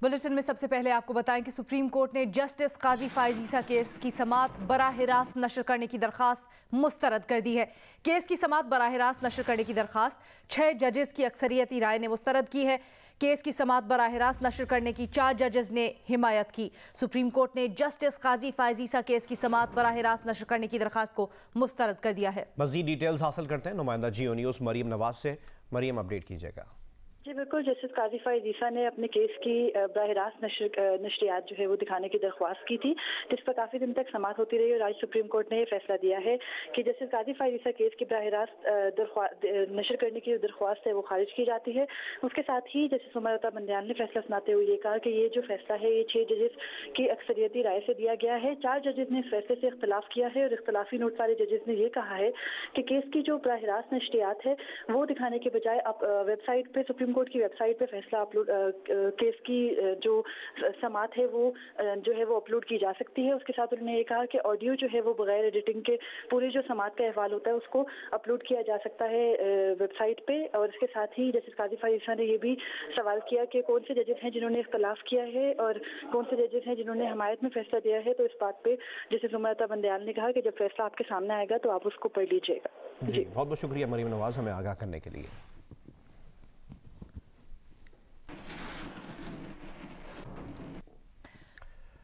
Bulletin में सबसे पहले आपको बताएं कि सुप्रीम कोर्ट ने जस्टिस काजी फायज ईसा केस की समाअत बराह रास्त नशर करने की दरखास्त मुस्तरद कर दी है। केस की समाअत बराह रास्त नशर करने की दरखास्त 6 जजेस की अक्सरियती राय ने मुस्तरद की है। केस की समाअत बराह रास्त नशर करने की 4 जजेस ने हिमायत की। सुप्रीम कोर्ट ने जस्टिस काजी फायज ईसा केस की समाअत बराह रास्त नशर करने की दरखास्त को मुस्तरद कर दिया है। मजीद डिटेल्स हासिल करते हैं नुमाइंदा जियो न्यूज़ मरियम नवाज से। मरियम, अपडेट कीजिएगा। जी बिल्कुल, जस्टिस काजी फायज ईसा ने अपने केस की बराह रास्त नशरियात जो है वो दिखाने की दरख्वास्त की थी, जिस पर काफ़ी दिन तक समाअत होती रही और आज सुप्रीम कोर्ट ने फैसला दिया है कि जस्टिस काजी फायज ईसा केस की बराह रास्त नशर करने की दरख्वास्त है वो खारिज की जाती है। उसके साथ ही जस्टिस उमर अता बंदियान ने फैसला सुनाते हुए ये कहा कि ये जो फैसला है ये 6 जजेस की अक्सरियती राय से दिया गया है। 4 जजेस ने इस फैसले से इख्तलाफ किया है और इख्तलाफी नोट वाले जजेस ने ये कहा है कि केस की जो बराह रास्त नशरियात है वो दिखाने के बजाय आप वेबसाइट पर, सुप्रीम कोर्ट की वेबसाइट पे फैसला अपलोड, केस की जो समाअत है वो जो है वो अपलोड की जा सकती है। उसके साथ उन्होंने ये कहा कि ऑडियो जो है वो बगैर एडिटिंग के पूरी जो समाअत का अहवाल होता है उसको अपलोड किया जा सकता है वेबसाइट पे। और इसके साथ ही जस्टिस काजी फायज ईसा ने ये भी सवाल किया कि कौन से जजेस हैं जिन्होंने इख्तलाफ किया है और कौन से जजेस हैं जिन्होंने हमायत में फैसला दिया है। तो इस बात पे जस्टिस उमर अता बंदियान ने कहा कि जब फैसला आपके सामने आएगा तो आप उसको पढ़ लीजिएगा। जी, बहुत बहुत शुक्रिया मरियम नवाज हमें आगाह करने के लिए।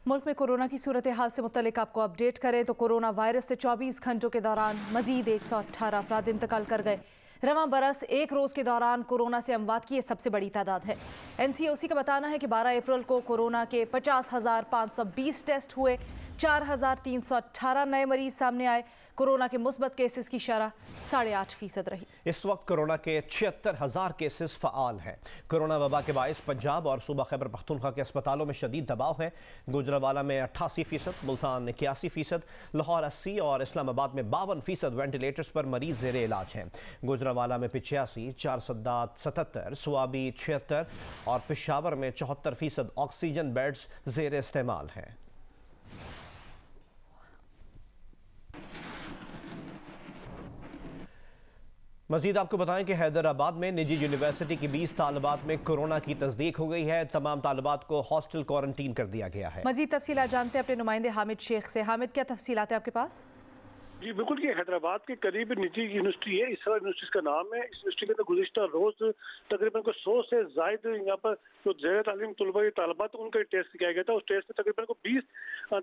मुल्क में कोरोना की सूरत हाल से मुतल्लिक आपको अपडेट करें तो कोरोना वायरस से 24 घंटों के दौरान मजीद 118 अफराद इंतकाल कर गए। रवां बरस एक रोज़ के दौरान कोरोना से अमवात की ये सबसे बड़ी तादाद है। NCOC का बताना है कि 12 अप्रैल को कोरोना के 50,520 टेस्ट हुए, 4,318 नए मरीज सामने आए। कोरोना के मुस्बत केसेस की शरह 8.5% रही। इस वक्त कोरोना के 76,000 केसेस फ़आल हैं। कोरोना वबा के बायस पंजाब और सूबा खैबर पख्तूनख्वा के अस्पतालों में शदीद दबाव है। गुजरांवाला में 88%, मुल्तान 81%, लाहौर 80% और इस्लामाबाद में 52% वेंटिलेटर्स पर मरीज ज़ेरे इलाज हैं। गुजरांवाला में 85%, 477, स्वाबी 76 और पेशावर में 74% ऑक्सीजन बेड्स ज़ेरे इस्तेमाल हैं। मजीद आपको बताएं कि हैदराबाद में निजी यूनिवर्सिटी की 20 तालिबात में कोरोना की तस्दीक हो गई है। तमाम तालिबात को हॉस्टल क्वारंटीन कर दिया गया है। मजीद तफसीलात जानते हैं अपने नुमाइंदे हामिद शेख से। हामिद, क्या तफसीलात है आपके पास? जी बिल्कुल, ये हैदराबाद के करीब निजी यूनिवर्सिटी है, इसरा यूनिवर्सिटी का नाम है। इस यूनिवर्सिटी के अंदर गुज़िश्ता रोज तकरीबन 100 से जायद यहाँ पर जो ज़ेर तालीम तलबा तालबात उनका टेस्ट किया गया था। उस टेस्ट में तकरीबन 20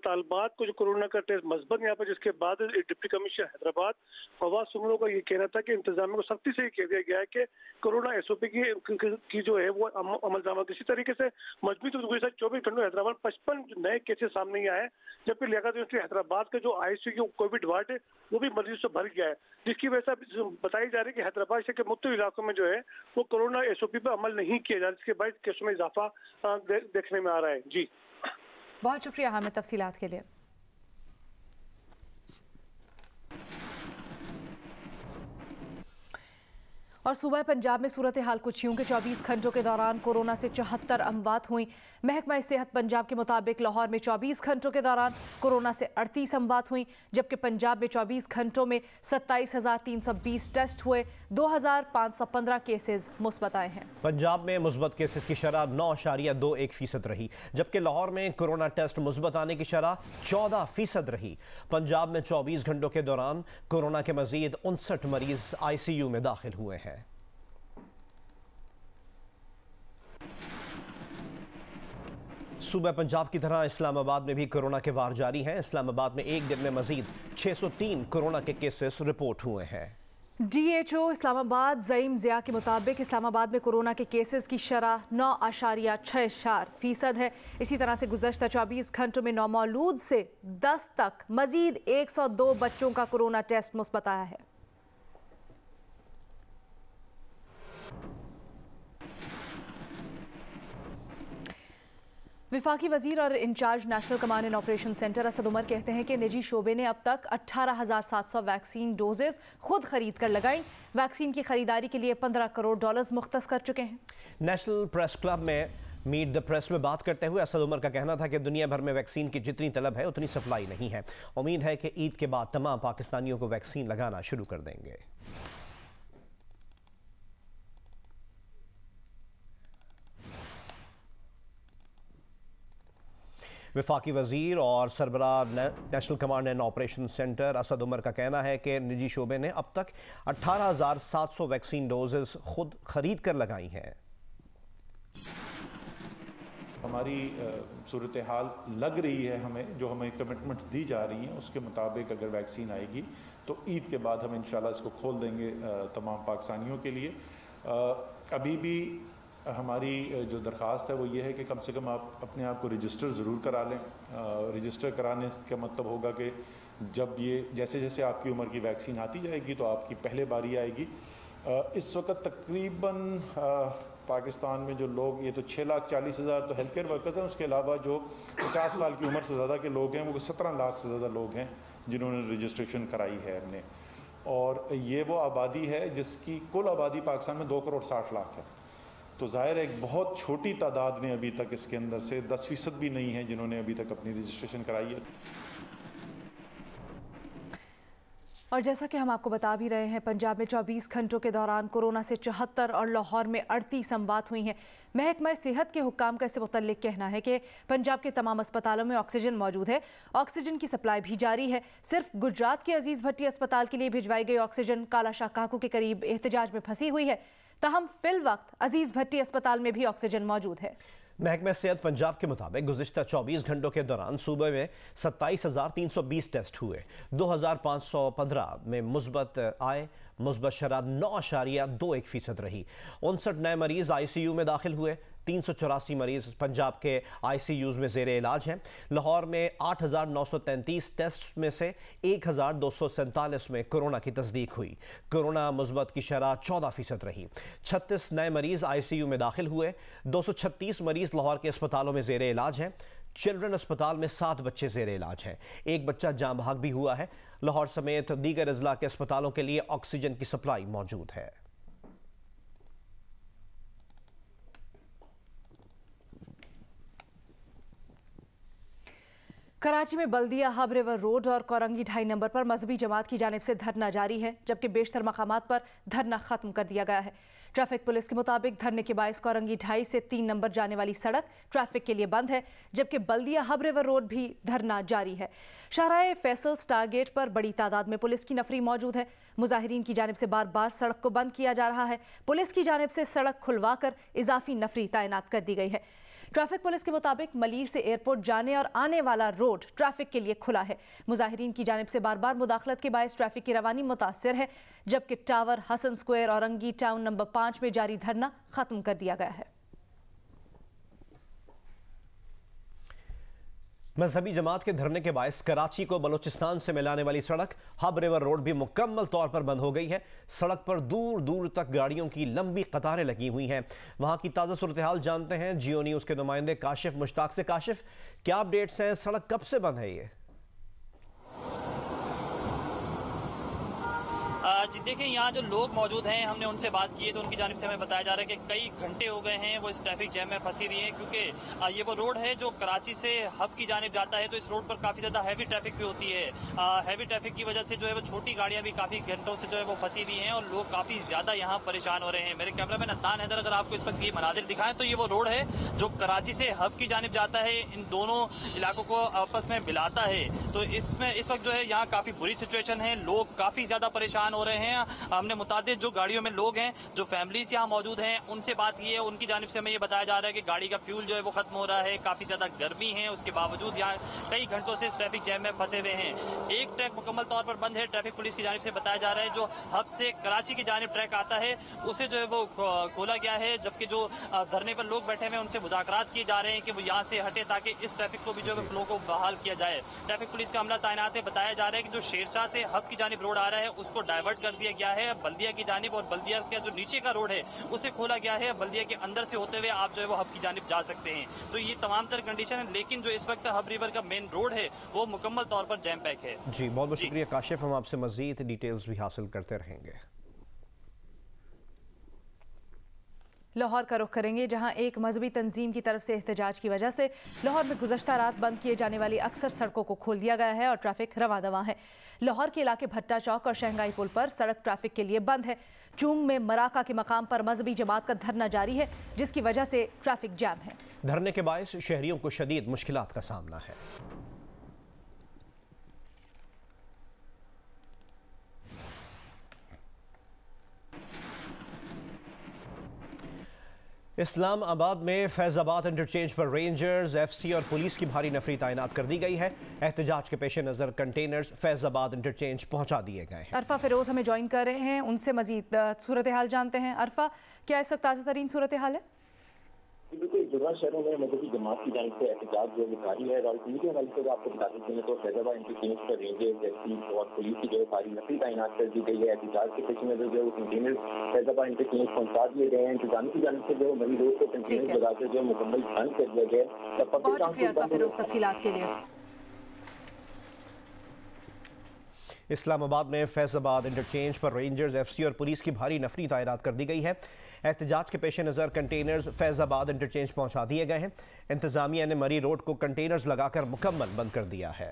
तालबात को जो कोरोना का टेस्ट मस्बत यहाँ पर, जिसके बाद डिप्टी कमिश्नर हैदराबाद फवाद सुमलो का ये कहना था कि इंतजामिया को सख्ती से कह दिया गया है कि कोरोना SOP की जो है वो अमलजामा किसी तरीके से मजबूत। गुज़िश्ता 24 घंटों हैदराबाद 55 नए केसेस सामने आए हैं, जबकि लियाकत यूनिवर्सिटी हैदराबाद का जो ICU कोविड वार्ड है वो भी मरीज से भर गया है, जिसकी वजह से बताई जा रही है कि हैदराबाद शहर के मुख्तलिफ इलाकों में जो है वो कोरोना SOP पर अमल नहीं किया जा रहा, जिसके बाद केसों में इजाफा देखने में आ रहा है। जी बहुत शुक्रिया हामिद तफसीलात के लिए। और सूबा पंजाब में सूरत हाल कुछ यूं के 24 घंटों के दौरान कोरोना से 74 अमवात हुई। महकमा सेहत पंजाब के मुताबिक लाहौर में 24 घंटों के दौरान कोरोना से 38 अमवात हुई, जबकि पंजाब में 24 घंटों में 27,320 टेस्ट हुए, 2,515 केसेस मुस्बत आए हैं। पंजाब में मुस्बत केसेस की शरह 9.21% रही, जबकि लाहौर में कोरोना टेस्ट मुस्बत आने की शरह 14% रही। पंजाब में 24 घंटों के दौरान कोरोना के मजीद 59 मरीज ICU में दाखिल हुए हैं। सूबा पंजाब की तरह इस्लामाबाद में भी कोरोना के वार जारी हैं। इस्लामाबाद में एक दिन में मजीद 603 कोरोना के केसेस रिपोर्ट हुए हैं। DHO इस्लामाबाद ज़ईम ज़िया के मुताबिक इस्लामाबाद में कोरोना के केसेस की शरह 9.64% है। इसी तरह से गुज़श्ता 24 घंटों में नौमौलूद से 10 तक मजीद 102 बच्चों का कोरोना टेस्ट मुस्बत आया है। विफाकी वजीर और incharge national command and operation centre Asad Umar कहते हैं कि निजी शोबे ने अब तक 18,700 वैक्सीन डोजेज खुद खरीद कर लगाई। वैक्सीन की खरीदारी के लिए $15 करोड़ मुख्तस कर चुके हैं। नेशनल प्रेस क्लब में मीट द प्रेस में बात करते हुए असद उमर का कहना था कि दुनिया भर में वैक्सीन की जितनी तलब है उतनी सप्लाई नहीं है। उम्मीद है कि ईद के बाद तमाम पाकिस्तानियों को वैक्सीन लगाना शुरू कर देंगे। वफाकी वजीर और सरबरा national command and operation centre Asad Umar का कहना है कि निजी शोबे ने अब तक 18,700 वैक्सीन डोजेस खुद खरीद कर लगाई हैं। हमारी सूरत हाल लग रही है हमें, जो हमें कमिटमेंट्स दी जा रही हैं उसके मुताबिक अगर वैक्सीन आएगी तो ईद के बाद हम इंशाल्लाह इसको खोल देंगे तमाम पाकिस्तानियों के लिए। अभी भी हमारी जो दरख्वास्त है वो ये है कि कम से कम आप अपने आप को रजिस्टर ज़रूर करा लें। रजिस्टर कराने का मतलब होगा कि जब ये जैसे जैसे आपकी उम्र की वैक्सीन आती जाएगी तो आपकी पहले बारी आएगी। इस वक्त तकरीबन पाकिस्तान में जो लोग, ये तो 6,40,000 तो हेल्थ केयर वर्कर्स हैं, उसके अलावा जो 50 साल की उम्र से ज़्यादा के लोग हैं वो 17 लाख से ज़्यादा लोग हैं जिन्होंने रजिस्ट्रेशन कराई है हमने। और ये वो आबादी है जिसकी कुल आबादी पाकिस्तान में 2,60,00,000 है। तो ज़ाहिर है एक बहुत छोटी तादाद ने अभी तक इसके अंदर से 10% भी नहीं है जिन्होंने अभी तक अपनी रजिस्ट्रेशन कराई है। और जैसा कि हम आपको बता भी रहे हैं, पंजाब में 24 घंटों के दौरान कोरोना से 74 और लाहौर में 38 अमवात हुई हैं। महकमा सेहत के हुक्काम का इससे मुतल्लिक कहना है कि पंजाब के तमाम अस्पतालों में ऑक्सीजन मौजूद है। ऑक्सीजन की सप्लाई भी जारी है। सिर्फ गुजरात के अजीज भट्टी अस्पताल के लिए भिजवाई गई ऑक्सीजन काला शाह काकू के करीब एहतजाज में फंसी हुई है। ताहम फिल वक्त अजीज भट्टी अस्पताल में भी ऑक्सीजन मौजूद है। महकमा सेहत पंजाब के मुताबिक गुज़िश्ता 24 घंटों के दौरान सूबे में 27,320 टेस्ट हुए। 2,515 में मुस्बत आए। मुस्बत शरह 9.21% रही। 59 नए मरीज ICU में दाखिल हुए। 384 मरीज पंजाब के ICUs में ज़ेरे इलाज हैं। लाहौर में 8,933 टेस्ट में से 1,247 में कोरोना की तस्दीक हुई। कोरोना मुस्बत की शरह 14% रही। 36 नए मरीज ICU में दाखिल हुए। 236 मरीज लाहौर के अस्पतालों में ज़ेरे इलाज हैं। चिल्ड्रन अस्पताल में 7 बच्चे ज़ेरे इलाज हैं। एक बच्चा जाँ बहक भी हुआ है। लाहौर समेत दीगर अजला के अस्पतालों के लिए ऑक्सीजन की सप्लाई मौजूद है। कराची में बल्दिया हब रिवर रोड और कोरंगी 2.5 नंबर पर मजहबी जमात की जानिब से धरना जारी है, जबकि बेशतर मकामात पर धरना खत्म कर दिया गया है। ट्रैफिक पुलिस के मुताबिक धरने के बायस कोरंगी 2.5 से 3 नंबर जाने वाली सड़क ट्रैफिक के लिए बंद है, जबकि बल्दिया हब रिवर रोड भी धरना जारी है। शाहराह फैसल स्टार गेट पर बड़ी तादाद में पुलिस की नफरी मौजूद है। मुजाहिरीन की जानिब से बार बार सड़क को बंद किया जा रहा है। पुलिस की जानिब से सड़क खुलवा कर इजाफी नफरी तैनात कर दी गई है। ट्रैफिक पुलिस के मुताबिक मलीर से एयरपोर्ट जाने और आने वाला रोड ट्रैफिक के लिए खुला है। मुजाहिरीन की जानिब से बार बार मुदाखलत के बायस ट्रैफिक की रवानी मुतासिर है, जबकि टावर, हसन स्क्वायर और औरंगी टाउन नंबर 5 में जारी धरना खत्म कर दिया गया है। मजहबी जमात के धरने के बायस कराची को बलोचिस्तान से मिलाने वाली सड़क हब रिवर रोड भी मुकम्मल तौर पर बंद हो गई है। सड़क पर दूर दूर तक गाड़ियों की लंबी कतारें लगी हुई हैं। वहां की ताज़ा सूरत हाल जानते हैं जियो न्यूज़ के नुमाइंदे काशिफ मुश्ताक से। काशिफ, क्या अपडेट्स हैं? सड़क कब से बंद है ये? जी देखिए, यहाँ जो लोग मौजूद हैं, हमने उनसे बात की है तो उनकी जानिब से हमें बताया जा रहा है कि कई घंटे हो गए हैं वो इस ट्रैफिक जैम में फंसी हुई हैं, क्योंकि ये वो रोड है जो कराची से हब की जानिब जाता है। तो इस रोड पर काफ़ी ज़्यादा हैवी ट्रैफिक भी होती है। हैवी ट्रैफिक की वजह से जो है वो छोटी गाड़ियाँ भी काफ़ी घंटों से जो है वो फंसी हुई हैं और लोग काफ़ी ज़्यादा यहाँ परेशान हो रहे हैं। मेरे कैमरा मैन अदनान हैदर अगर आपको इस वक्त ये मनाजिर दिखाएं तो ये वो रोड है जो कराची से हब की जानिब जाता है, इन दोनों इलाकों को आपस में मिलाता है। तो इसमें इस वक्त जो है यहाँ काफ़ी बुरी सिचुएशन है, लोग काफ़ी ज़्यादा परेशान हो रहे हैं। हमने मुतादिद जो गाड़ियों में लोग हैं, जो फैमिलीज यहाँ मौजूद हैं, उनसे बात की है। उनकी जानिब से हमें ये बताया जा रहा है कि गाड़ी का फ्यूल जो है वो खत्म हो रहा है, काफ़ी ज़्यादा गर्मी है, उसके बावजूद यहाँ कई घंटों से इस ट्रैफिक जैम में फंसे हुए हैं। एक ट्रैक मुकम्मल तौर पर बंद है। ट्रैफिक पुलिस की जानिब से बताया जा रहा है जो हब से कराची की जानिब ट्रैक आता है उसे जो है वो खोला गया है, जबकि जो धरने पर लोग बैठे हुए हैं उनसे मुज़ाकरात किए जा रहे हैं कि वो यहाँ से हटे ताकि इस ट्रैफिक को भी जो है फ्लो को बहाल किया जाए। ट्रैफिक पुलिस का अमला तैनात है। बताया जा रहा है कि जो शेरशाह से हब की जानिब रोड आ रहा है उसको डाइवर्ट कर दिया गया है बल्दिया की जानिब, और बल्दिया का जो नीचे का रोड है उसे खोला गया है। बल्दिया के अंदर से होते हुए आप जो है वो हब की जानिब जा सकते हैं। तो ये तमाम तरह कंडीशन है, लेकिन जो इस वक्त हब रिवर का मेन रोड है वो मुकम्मल तौर पर जैम पैक है। जी, बहुत बहुत शुक्रिया काशिफ। हम आपसे मजीद डिटेल्स भी हासिल करते रहेंगे। लाहौर का रुख करेंगे, जहां एक मजहबी तंजीम की तरफ से एहतजाज की वजह से लाहौर में गुज़श्ता रात बंद किए जाने वाली अक्सर सड़कों को खोल दिया गया है और ट्रैफिक रवा दवा है। लाहौर के इलाके भट्टा चौक और शहंगाई पुल पर सड़क ट्रैफिक के लिए बंद है। चूंग में मराका के मकाम पर मजहबी जमात का धरना जारी है, जिसकी वजह से ट्रैफिक जैम है। धरने के बायस शहरियों को शदीद मुश्किलात का सामना है। इस्लामाबाद में फैजाबाद इंटरचेंज पर रेंजर्स, एफसी और पुलिस की भारी नफरी तैनात कर दी गई है। एहतजाज के पेश नज़र कंटेनर्स फैजाबाद इंटरचेंज पहुंचा दिए गए हैं। अरफा फिरोज हमें ज्वाइन कर रहे हैं, उनसे मजीद सूरत हाल जानते हैं। अरफा, क्या इस वक्त ताज़ा तरीन सूरत हाल है? बिल्कुल, जुर्रा शहरों में मजहबी जमात की जानिब से एहतजाज जो जारी है। रावलपिंडी के हवाले से आपको बता देते हैं तो फैजाबाद इंटरचेंज पर रेंजर्स, एफसी और पुलिस की जो भारी नफरी तैनात कर दी गई है। एहतजाज के पेश नजर जो कंटेनर फैजाबाद इंटरचेंज पहुंचा दिए गए हैं। इंतजाम की जानिब से जो मरी रोड को कंटेनर लगाकर जो मुकम्मल बंद कर दिया गया है। बहुत शुक्रिया अरफा फिरोज तफसीलात के लिए। इस्लामाबाद में फैजाबाद इंटरचेंज पर रेंजर्स, एफसी और पुलिस की भारी नफरी तैनात कर दी गई है। एहतजाज के पेश नज़र कंटेनर्स फैजाबाद इंटरचेंज पहुंचा दिए गए हैं। इंतजामिया ने मरी रोड को कंटेनर्स लगाकर मुकम्मल बंद कर दिया है।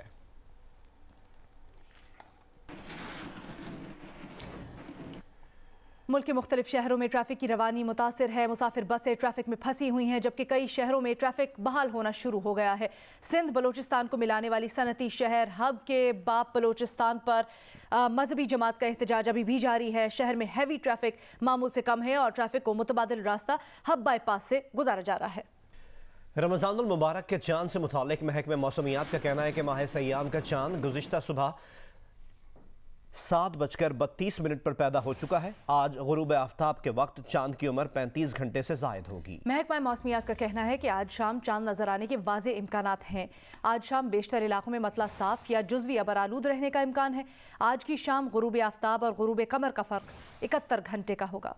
मुल्क के मुख्तलिफ शहरों में ट्रैफिक की रवानी मुतासिर है। मुसाफिर बसें ट्रैफिक में फंसी हुई हैं, जबकि कई शहरों में ट्रैफिक बहाल होना शुरू हो गया है। सिंध बलोचिस्तान को मिलाने वाली सनती शहर हब के बाप बलोचिस्तान पर मजहबी जमात का एहतजाज अभी भी जारी है। शहर में हैवी ट्रैफिक मामूल से कम है और ट्रैफिक को मुतबादिल रास्ता हब बाईपास से गुजारा जा रहा है। रमज़ानुल मुबारक के चांद से मुतालिक महकमे मौसमियात का कहना है कि माह सयाम का चांद गुज़िश्ता सुबह 7:32 पर पैदा हो चुका है। आज गुरूब आफ्ताब के वक्त चांद की उम्र 35 घंटे से जायद होगी। महकमा मौसमियात का कहना है कि आज शाम चांद नजर आने के वाज़े इम्कानात हैं। आज शाम बेशतर इलाकों में मतला साफ या जुज़वी अबर आलूद रहने का इम्कान है। आज की शाम गुरूब आफ्ताब और गुरूब कमर का फ़र्क 71 घंटे का होगा।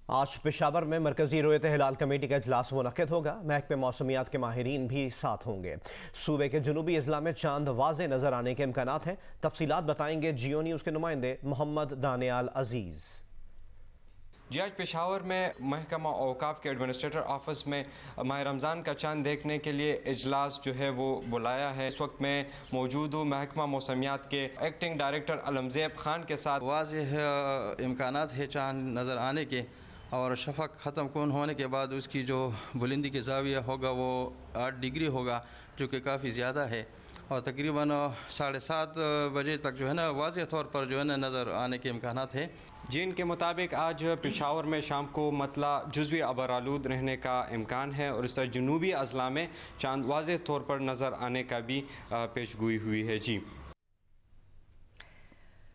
आज पेशावर में मरकजी रोयत हिलाल कमेटी का इजलास मुनक्किद होगा। महकमे मौसमियात के माहिरीन भी साथ होंगे। सूबे के जनूबी अजला में चांद वाज़े नजर आने के इम्कानात हैं। तफसीलात बताएंगे जियो न्यूज़ के नुमाइंदे मोहम्मद दानियाल अजीज़। जी, आज पेशावर में महकमा औकाफ के एडमिनिस्ट्रेटर ऑफिस में माह रमज़ान का चांद देखने के लिए इजलास जो है वो बुलाया है। इस वक्त में मौजूद हूँ महकमा मौसमियात के एक्टिंग डायरेक्टर अलमज़ेब खान के साथ। वाज़ेह इम्कानात है चांद नज़र आने के, और शफ़क़ ख़त्म कौन होने के बाद उसकी जो बुलंदी के ज़ाविया होगा वो 8 डिग्री होगा, जो कि काफ़ी ज़्यादा है। और तकरीबन 7:30 बजे तक जो है ना वाज़ेह तौर पर जो है ना नज़र आने के इम्कानात है। जिन के मुताबिक आज पेशावर में शाम को मतला जुज़वी अबर आलूद रहने का इम्कान है और इस जनूबी अजला में चांद वाज़ेह तौर पर नज़र आने का भी पेशगोई हुई है। जी,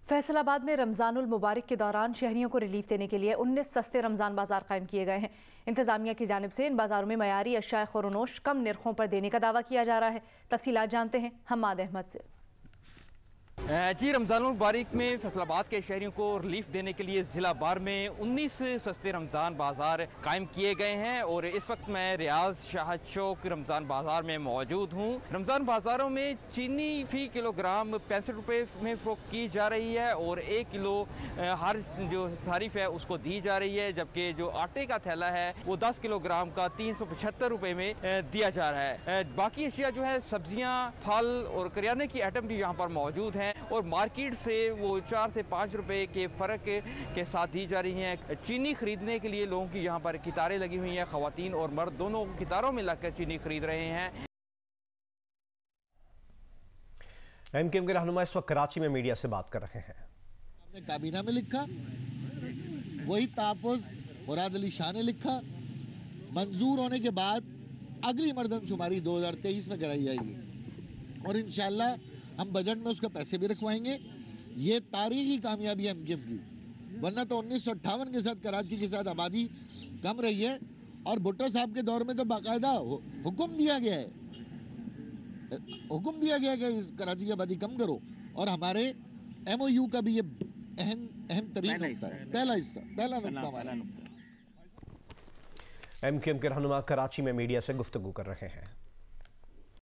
फैसलाबाद में रमज़ानुल मुबारक के दौरान शहरियों को रिलीफ देने के लिए 19 सस्ते रमज़ान बाजार कायम किए गए हैं। इंतजामिया की जानिब से इन बाजारों में मयारी अशाए खुरनोश कम निर्खों पर देने का दावा किया जा रहा है। तफसीलात जानते हैं हम्माद अहमद से। जी, रमज़ानुल मुबारक में फैसलाबाद के शहरियों को रिलीफ देने के लिए ज़िला बार में 19 सस्ते रमज़ान बाज़ार कायम किए गए हैं और इस वक्त मैं रियाज शाह चौक रमज़ान बाज़ार में मौजूद हूँ। रमज़ान बाज़ारों में चीनी फ़ी किलोग्राम 65 रुपये में फ़रोख्त की जा रही है और 1 किलो हर जो सारिफ है उसको दी जा रही है, जबकि जो आटे का थैला है वो 10 किलोग्राम का 375 रुपये में दिया जा रहा है। बाकी अशिया जो है सब्जियाँ, फल और करियाने की आइटम भी यहाँ पर मौजूद हैं और मार्केट से वो 4 से 5 रुपए के फ़र्क के साथ दी जा रही हैं। चीनी खरीदने के लिए लोगों की यहाँ पर कितारें लगी हुई हैं। ख़वातीन और मर्द दोनों कितारों में लगकर चीनी खरीद रहे हैं। एमकेएम के रहनुमा इस वक्त कराची में मीडिया से बात कर रहे हैं। हमने काबीना में लिखा, वही तहफ़्फ़ुज़ मुराद अली शाह ने लिखा, मंजूर होने के बाद अगली मरदमशुमारी 2023 में कराई जाएगी और इंशाअल्लाह हम बजट में उसके पैसे भी रखवाएंगे। ये तारीखी कामयाबी है एमकेएम की, वरना तो 1958 के साथ कराची के साथ आबादी कम रही है और भुट्टो साहब के दौर में तो बाकायदा हुक्म दिया गया है कि कराची की आबादी कम करो और हमारे MOU का भी ये अहम तरीन नुक्ता है, पहला हिस्सा, पहला नुक्ता हमारा। एमकेएम के रहनुमा कराची में मीडिया से गुफ्तगू कर रहे हैं।